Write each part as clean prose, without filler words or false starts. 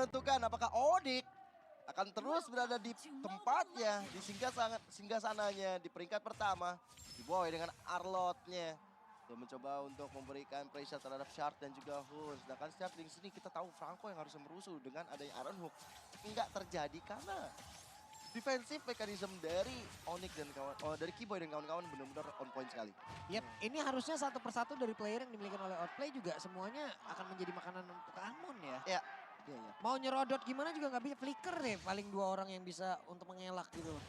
menentukan apakah Onyx akan terus berada di tempatnya, di singgah sananya di peringkat pertama. Kiboy dengan Arlotnya. Dia mencoba untuk memberikan pressure terhadap Shard dan juga Hun. Sedangkan Shard di sini kita tahu Franco yang harusnya merusuh dengan adanya Iron Hook. Enggak terjadi karena defensive mechanism dari Onyx dan dari Kiboy dan kawan-kawan benar-benar on point sekali. Yap, ini harusnya satu persatu dari player yang dimiliki oleh Outplay juga semuanya akan menjadi makanan untuk Amon ya. Ya, Iya, iya. Mau nyerodot gimana juga nggak bisa, flicker deh paling 2 orang yang bisa untuk mengelak gitu loh.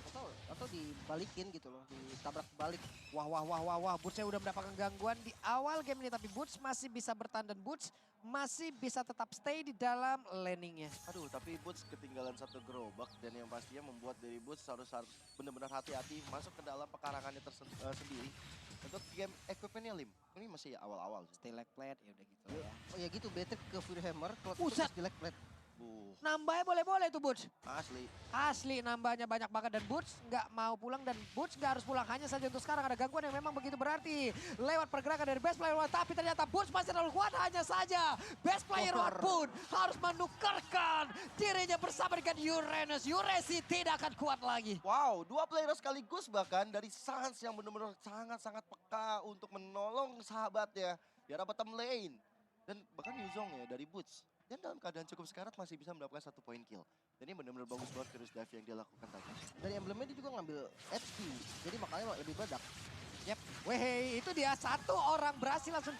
Atau dibalikin gitu loh, ditabrak balik. Wah, Boots udah mendapatkan gangguan di awal game ini. Tapi Boots masih bisa bertahan dan Boots masih bisa tetap stay di dalam landingnya. aduh tapi Boots ketinggalan satu gerobak dan yang pastinya membuat dari Boots harus benar-benar hati-hati masuk ke dalam pekarangannya sendiri. Untuk game equipmentnya Lim, ini masih awal-awal sih. Stay leg plate ya udah gitu lah ya. Oh ya gitu, better ke Fury Hammer. Kalau Buset. di leg plate. Nambahnya boleh-boleh tuh Boots. Asli. Asli nambahnya banyak banget dan Boots nggak mau pulang dan Boots nggak harus pulang. Hanya saja untuk sekarang ada gangguan yang memang begitu berarti. Lewat pergerakan dari Best Player One tapi ternyata Boots masih terlalu kuat. Hanya saja Best Player One pun harus menukarkan dirinya bersama dengan Uranus. Uresi tidak akan kuat lagi. Wow, 2 player sekaligus bahkan dari Sans yang benar-benar sangat-sangat peka untuk menolong sahabatnya di arah bottom lane. Dan bahkan Yuzong ya dari Boots. Dan dalam keadaan cukup sekarat masih bisa mendapatkan 1 poin kill. Dan ini benar-benar bagus banget Furious Dive yang dia lakukan tadi. Dari emblemnya dia juga ngambil HP. Jadi makanya lebih meledak. Yep, weh itu dia 1 orang berhasil langsung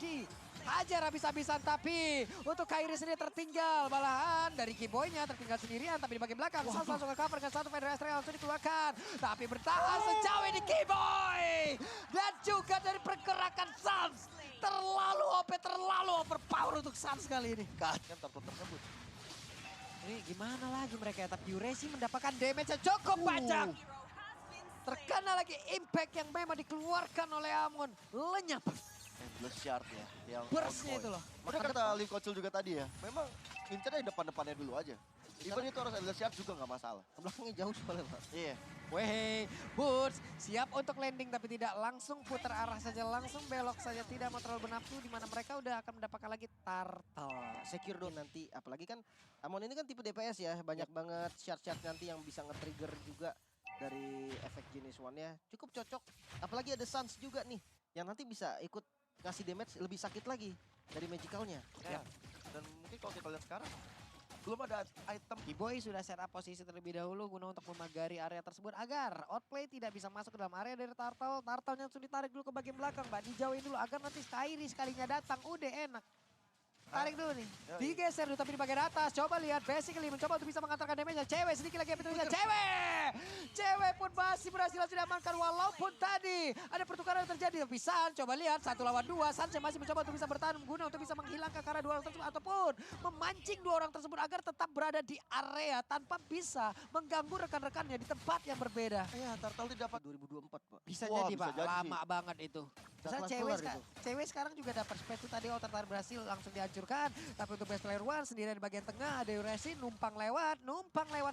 hajar habis-habisan. Tapi untuk Kairi sendiri tertinggal. Malahan dari Kiboy-nya tertinggal sendirian. Tapi di bagian belakang Sans langsung ke cover dengan 1 Federal Astral langsung dikeluarkan. Tapi bertahan sejauh ini Kiboy. Dan juga dari pergerakan Sans. Terlalu OP, terlalu overpower untuk Sans kali ini. Kan turtle tersebut. Ini gimana lagi mereka ya. Tapi Uresi mendapatkan damage yang cukup banyak. Terkena lagi impact yang memang dikeluarkan oleh Amon. Lenyap. Endless Shard ya. Yang Burst-nya itu loh. Udah kata Lee Kocil juga tadi ya. Memang incernya depan-depannya dulu aja. Even itu harus Endless Shard juga nggak masalah. Ke belakangnya jauh soalnya Pak. Iya. Weh, Boots siap untuk landing tapi tidak langsung putar arah saja, langsung belok saja, tidak mau terlalu bernafsu di mana mereka udah akan mendapatkan lagi turtle. Secure dong nanti, apalagi kan Amon ini kan tipe DPS ya, banyak banget shard-shard nanti yang bisa nge-trigger juga dari efek jenis one-nya. Cukup cocok, apalagi ada Sans juga nih, yang nanti bisa ikut ngasih damage lebih sakit lagi dari magicalnya. Ya. Dan mungkin kalau kita lihat sekarang, belum ada item. Kiboy sudah set up posisi terlebih dahulu guna untuk memagari area tersebut agar Outplay tidak bisa masuk ke dalam area dari Turtle. Turtle-nya langsung ditarik dulu ke bagian belakang, Mbak. Dijauhin dulu agar nanti Kairi sekalinya datang. Udah enak. Tarik dulu nih. Digeser dulu tapi di bagian atas. Coba lihat basically mencoba untuk bisa mengantarkan damage-nya. Cewek sedikit lagi yang cewek. Cewek pun masih berhasil diamankan walaupun tadi ada pertukaran yang terjadi. Tapi San coba lihat 1 lawan 2. San masih mencoba untuk bisa bertahan guna untuk bisa menghilangkan karena 2 orang tersebut ataupun memancing 2 orang tersebut agar tetap berada di area tanpa bisa mengganggu rekan-rekannya di tempat yang berbeda. Iya, Turtle tidak dapat. 2024 Pak. Bisa Wah, jadi bisa Pak, jadi lama banget itu. Misalnya cewek sekarang juga dapat space itu tadi Outer berhasil langsung dihancurkan. Tapi untuk Best Player One sendirian di bagian tengah ada Uresi numpang lewat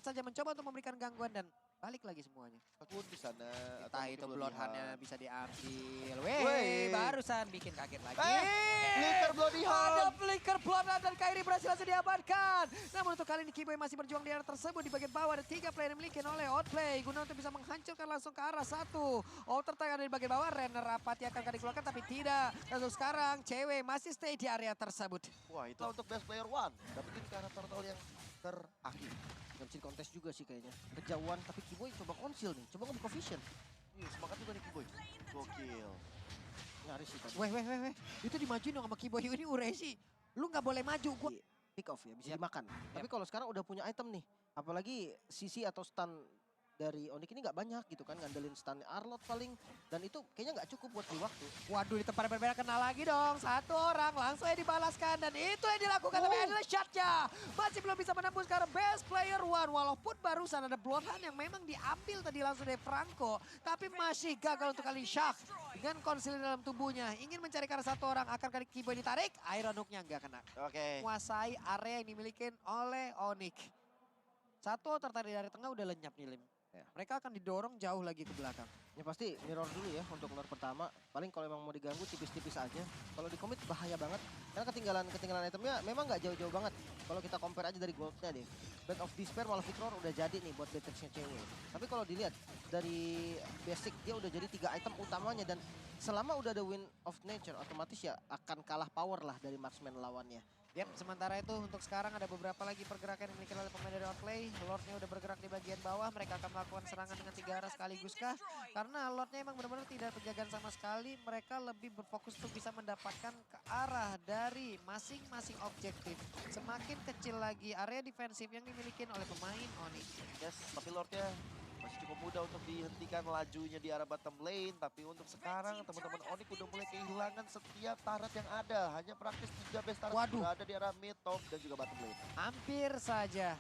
saja mencoba untuk memberikan gangguan dan balik lagi semuanya. Aku di sana. Entah itu Bloodhound-nya bisa diambil. Weh. Weh, barusan bikin kaget lagi. Flicker Bloodhound. Ada Flicker Bloodhound dan Kairi berhasil langsung diamankan. Namun untuk kali ini Kiboy masih berjuang di area tersebut. Di bagian bawah ada 3 player yang dimiliki oleh Outplay. Guna untuk bisa menghancurkan langsung ke arah 1. Outer ada di bagian bawah. Renner Apati akan dikeluarkan tapi tidak. Langsung sekarang cewek masih stay di area tersebut. Wah, itu untuk Best Player One. Dapetin ke arah Turtle yang terakhir. Gak bisa kontes juga sih kayaknya. Kejauhan tapi Kiboy coba konsil nih, coba ngebuka vision. Iya, semangat juga nih Kiboy. Gokil. Nyaris sih tadi. Weh. Itu dimajuin dong sama Kiboy ini Uresi. Lu nggak boleh maju. Gua Pick off ya, bisa dimakan. Tapi kalau sekarang udah punya item nih, apalagi CC atau stun dari Onyx ini nggak banyak gitu kan, ngandelin stun Arlot paling. Dan itu kayaknya nggak cukup buat di waktu. Waduh, di tempat yang berbeda kena lagi dong. 1 orang langsung aja dibalaskan dan itu yang dilakukan tapi adalah shotnya. Masih belum bisa menembus karena Best Player One. Walaupun barusan ada Bloodhound yang memang diambil tadi langsung dari Franco. Tapi masih gagal untuk kali Shaq. Dengan konsil dalam tubuhnya. Ingin mencari karena 1 orang akan kali Kiboy ditarik. Iron Hook-nya nggak kena. Oke. Menguasai area yang dimiliki oleh Onyx. 1 tertarik dari tengah udah lenyap nih Lim. Mereka akan didorong jauh lagi ke belakang. Ya pasti mirror dulu ya untuk lore pertama. Paling kalau emang mau diganggu tipis-tipis aja. Kalau di commit bahaya banget. Karena ketinggalan itemnya memang nggak jauh-jauh banget. Kalau kita compare aja dari goldnya deh. Band of Despair malah Victor udah jadi nih buat Beatrix-nya cewek. Tapi kalau dilihat dari basic dia udah jadi 3 item utamanya. Dan selama udah ada Wind of Nature otomatis ya akan kalah power lah dari marksman lawannya. Yap, sementara itu untuk sekarang ada beberapa lagi pergerakan yang dimiliki oleh pemain dari Outplay. Lordnya udah bergerak di bagian bawah, mereka akan melakukan serangan dengan 3 arah sekaligus kah? Karena Lordnya emang benar-benar tidak penjagaan sama sekali, mereka lebih berfokus untuk bisa mendapatkan ke arah dari masing-masing objektif. Semakin kecil lagi area defensif yang dimiliki oleh pemain Onyx. Yes, tapi Lordnya masih cukup mudah untuk dihentikan lajunya di arah bottom lane. Tapi untuk sekarang teman-teman Onyx udah mulai kehilangan setiap turret yang ada. Hanya praktis 3 base turret Waduh. berada di arah mid, top, dan juga bottom lane. Hampir saja.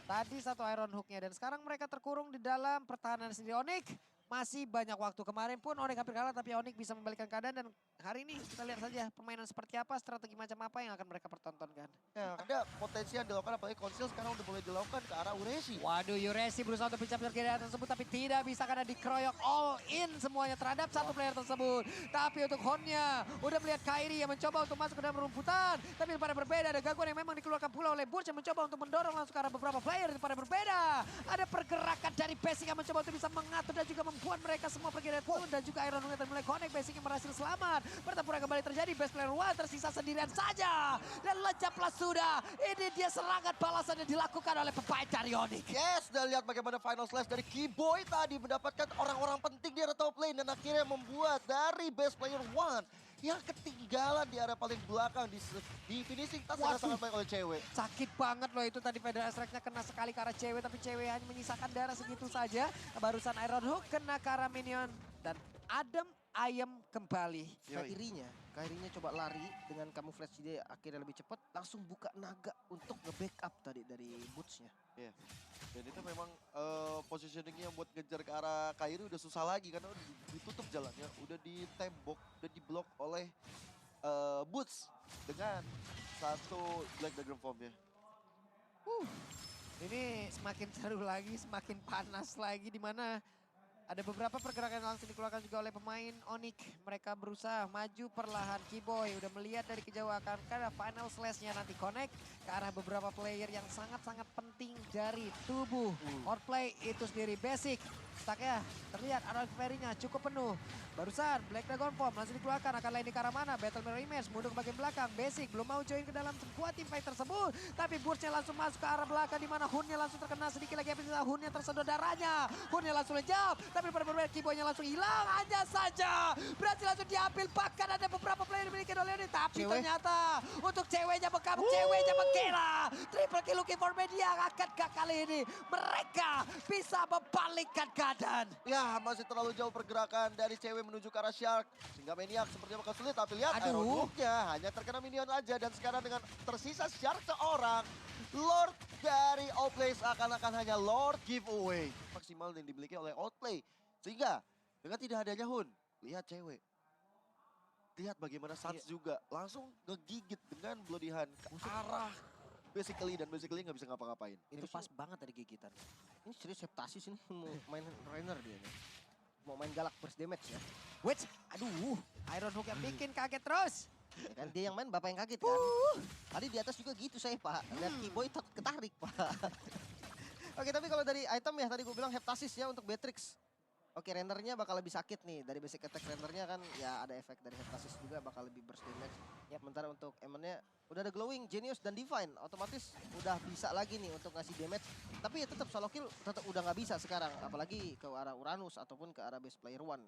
Tadi satu Iron Hook-nya dan sekarang mereka terkurung di dalam pertahanan sendiri. Onyx masih banyak waktu. Kemarin pun Onyx hampir kalah tapi Onyx bisa membalikkan keadaan dan hari ini kita lihat saja permainan seperti apa, strategi macam apa yang akan mereka pertontonkan. Ya, ada potensi yang dilakukan apalagi Konsil sekarang udah mulai dilakukan ke arah Ureshi. Waduh, Yuresi berusaha untuk mencapture keadaan tersebut tapi tidak bisa karena dikeroyok all in semuanya terhadap satu player tersebut. Tapi untuk Honnya udah melihat Kairi yang mencoba untuk masuk ke dalam rumputan. Tapi pada berbeda ada gangguan yang memang dikeluarkan pula oleh Burch yang mencoba untuk mendorong langsung ke arah beberapa player. Pada berbeda ada pergerakan dari Basic yang mencoba untuk bisa mengatur dan juga membuat mereka semua pergi dari pool. Dan juga Iron Wing mulai connect, Basic yang berhasil selamat. Pertempuran kembali terjadi, best player one tersisa sendirian saja. Dan lejaplah sudah, ini dia serangan balasan yang dilakukan oleh pemain dari Onyx. Yes, dan lihat bagaimana final slash dari Keyboy tadi mendapatkan orang-orang penting di area top lane dan akhirnya membuat dari best player one yang ketinggalan di area paling belakang di finishing tas Waduh. sangat baik oleh cewek. Sakit banget loh itu tadi Federal Strike-nya kena sekali ke arah cewek tapi cewek hanya menyisakan darah segitu saja. Barusan Iron Hook kena ke arah minion dan adem ayam kembali. Kairinya coba lari dengan camouflage dia akhirnya lebih cepat, langsung buka naga untuk nge-backup tadi dari boots-nya. Iya. Dan itu memang positioningnya buat ngejar ke arah Kairi udah susah lagi karena udah ditutup jalannya, udah ditembok, udah diblok oleh Boots dengan satu Black Dragon Form-nya. Ini semakin seru lagi, semakin panas lagi di mana ada beberapa pergerakan yang langsung dikeluarkan juga oleh pemain Onyx. Mereka berusaha maju perlahan. Keyboy udah melihat dari kejauhan karena final slash-nya nanti connect ke arah beberapa player yang sangat-sangat penting dari tubuh Outplay itu sendiri. Basic stack-nya terlihat arah ferry-nya cukup penuh. Barusan Black Dragon Form langsung dikeluarkan, akan landing ke arah mana? Battle Mirror Image mundur ke bagian belakang. Basic belum mau join ke dalam sebuah team fight tersebut. Tapi Burst-nya langsung masuk ke arah belakang di mana Hun-nya langsung terkena sedikit lagi. Hun-nya tersedot darahnya. Hun-nya langsung lejap. Tapi pada berbeda Keyboy-nya langsung hilang. Hanya saja berhasil langsung diambil. Bahkan ada beberapa player dimiliki oleh ini. Tapi ternyata untuk ceweknya bekam, ceweknya mengira. Triple kill looking for media. Akankah kali ini mereka bisa membalikkan keadaan? Ya, masih terlalu jauh pergerakan dari cewek menuju ke arah Shark. Sehingga Maniac sepertinya bakal sulit. Tapi lihat Iron Hook-nya hanya terkena minion aja. Dan sekarang dengan tersisa Shark seorang, Lord dari Outplay seakan-akan hanya Lord giveaway. Maksimal yang dimiliki oleh Outplay. Sehingga dengan tidak adanya Hun, lihat cewek. Lihat bagaimana Sans juga langsung ngegigit dengan Bloody Hand ke arah basically nggak bisa ngapa-ngapain. Itu pas banget dari gigitan. Ini serius Heptasis ini mau main Rainer dia nih. Mau main galak burst damage ya. Wait, aduh, Iron Hook yang bikin kaget terus. Ya kan dia yang main bapak yang kaget kan. Tadi di atas juga gitu saya pak. Lihat Keyboy ketarik pak. Oke tapi kalau dari item ya tadi gue bilang Heptasis ya untuk Beatrix. Oke rendernya bakal lebih sakit nih. Dari basic attack rendernya kan ya ada efek dari Heptasis juga bakal lebih burst damage. Ya sementara untuk emennya udah ada Glowing, Genius dan Divine. Otomatis udah bisa lagi nih untuk ngasih damage. Tapi ya tetap solo kill tetap udah nggak bisa sekarang. Apalagi ke arah Uranus ataupun ke arah base player one.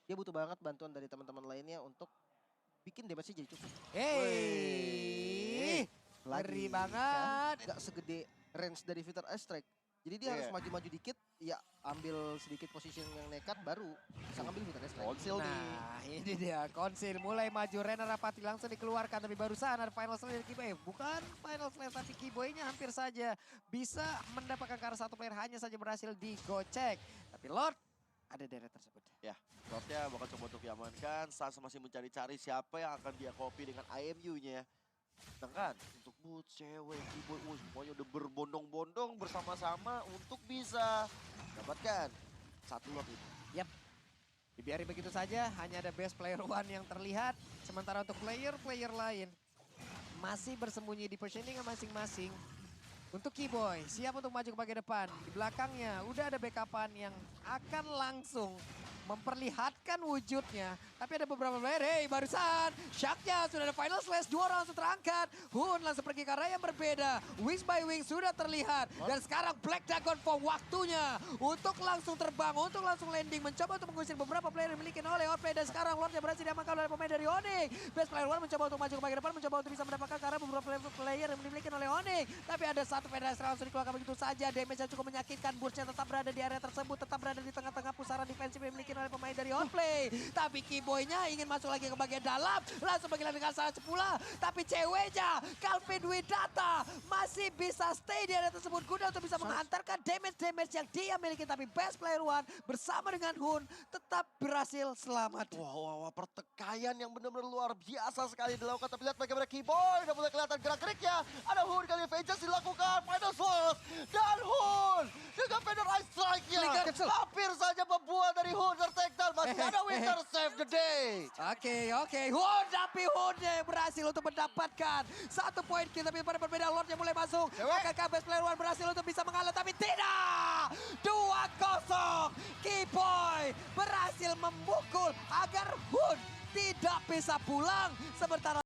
Dia butuh banget bantuan dari teman-teman lainnya untuk bikin damage-nya jadi cukup. Hey, ngeri banget. Kan? Gak segede range dari Victor Strike. Jadi dia harus maju-maju dikit, ya ambil sedikit position yang nekat baru bisa ngambil Victor Strike. Konsil nih. Nah ini dia Konsil mulai maju, Renner Rapati langsung dikeluarkan tapi barusan ada final slash dari Keyboy. Bukan final slash tapi Keyboy-nya hampir saja bisa mendapatkan ke arah satu player, hanya saja berhasil digocek. Tapi Lord ada deret tersebut. Ya, Lordnya bakal coba untuk diamankan. Sans masih mencari-cari siapa yang akan dia copy dengan IMU-nya. Sedangkan untuk Boots, cewek, Keyboy, semuanya udah berbondong-bondong bersama-sama untuk bisa Dapatkan 1 lot itu. Dibiarin begitu saja, hanya ada best player one yang terlihat. Sementara untuk player-player lain masih bersembunyi di positioning masing-masing. Untuk Keyboy, siap untuk maju ke bagian depan. Di belakangnya udah ada backupan yang akan langsung memperlihatkan wujudnya. Tapi ada beberapa player, hey barusan Shaknya sudah ada final slash, 2 orang langsung terangkat. Hun langsung pergi ke arah yang berbeda. Wings by Wings sudah terlihat. Dan sekarang Black Dragon Form waktunya untuk langsung terbang, untuk langsung landing. Mencoba untuk mengusir beberapa player yang dimiliki oleh Outplay. Dan sekarang Lordnya berhasil diamankan oleh pemain dari Onyx. Best player one mencoba untuk maju ke bagian depan, mencoba untuk bisa mendapatkan ke arah beberapa player yang dimiliki oleh Onyx. Tapi ada satu penetrasi langsung dikeluarkan begitu saja. Damage yang cukup menyakitkan. Burstnya tetap berada di area tersebut, tetap berada di tengah-tengah pusaran defensif yang dimiliki oleh pemain dari Outplay. Tapi Keyboy-nya ingin masuk lagi ke bagian dalam, langsung bergerak dengan sangat pula. Tapi ceweknya, Calvin Widata masih bisa stay di area tersebut guna untuk bisa menghantarkan damage-damage yang dia miliki. Tapi best player one bersama dengan Hun tetap berhasil selamat. Wah, pertikaian yang benar-benar luar biasa sekali dilakukan. Tapi lihat bagaimana Keyboy udah mulai kelihatan gerak-geriknya. Ada Hun kali Vengeance dilakukan, Final Sword. Dan Hun dengan Feather Ice Strike-nya hampir saja membuat dari Hun tertakedown. Masih ada Winter Save the Day. Oke. Hun, tapi Hunnya yang berhasil untuk mendapatkan 1 poin kill. Tapi pada berbeda Lordnya mulai masuk. Akankah best player one berhasil untuk bisa mengalah? Tapi tidak! 2-0. Keyboy berhasil memukul agar Hun tidak bisa pulang. Sementara